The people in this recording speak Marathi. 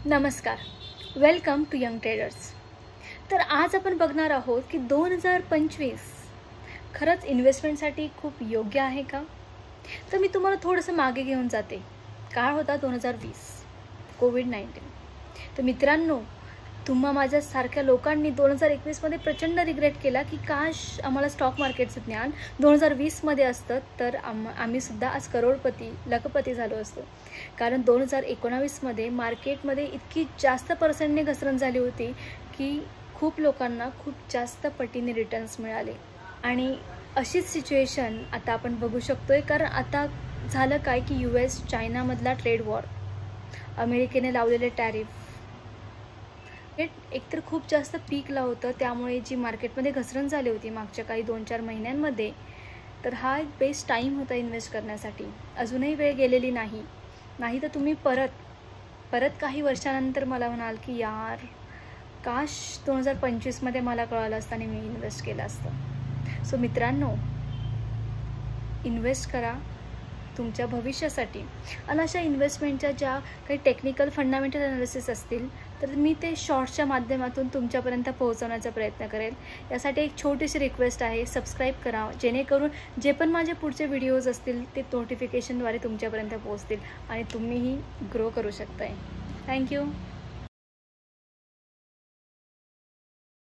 नमस्कार, वेलकम टू यंग ट्रेडर्स। तर आज आपण बघणार आहोत की 2025 खरंच इन्व्हेस्टमेंटसाठी खूप योग्य आहे का? तर मी तुम्हाला थोडंसं मागे घेऊन जाते। काळ होता 2020, कोविड-19। तर मित्रांनो, तुम्हा माझ्यासारख्या लोकांनी 2021 प्रचंड रिग्रेट केला की काश आम्हाला स्टॉक मार्केटचं ज्ञान 2020 असतं तर आम्ही सुद्धा आज करोडपती लखपती झालो असतो। कारण 2019 मार्केटमध्ये इतकी जास्त पर्सेंटने घसरण झाली होती की खूप लोकांना खूप जास्त पटीने रिटर्न्स मिळाले। आणि अशीच सिच्युएशन आता आपण बघू शकतोय, कारण आता झालं काय की US चायनामधला ट्रेड वॉर, अमेरिकेने लावलेले टॅरिफ हे एकतर खूप जास्त पीकला होतं। त्यामुळे जी मार्केटमध्ये घसरण झाली होती मागच्या काही 2-4 महिन्यांमध्ये, तर हा एक बेस्ट टाईम होता इन्व्हेस्ट करण्यासाठी। अजूनही वेळ गेलेली नाही तर तुम्ही परत काही वर्षानंतर मला म्हणाल की यार काश 2025 मला कळालं असतं आणि मी इन्व्हेस्ट केलं असतं। सो मित्रांनो, इन्व्हेस्ट करा तुमच्या भविष्यासाठी। आणि अशा इन्व्हेस्टमेंटच्या ज्या काही टेक्निकल फंडामेंटल ॲनालिसिस असतील तर मी ते शॉर्ट्सच्या माध्यमातून तुमच्यापर्यंत पोहोचवण्याचा प्रयत्न करेल। यासाठी एक छोटीशी रिक्वेस्ट आहे, सबस्क्राईब करा, जेणेकरून जे पण माझे पुढचे व्हिडिओज असतील ते नोटिफिकेशनद्वारे तुमच्यापर्यंत पोहोचतील आणि तुम्हीही ग्रो करू शकताय। थँक्यू।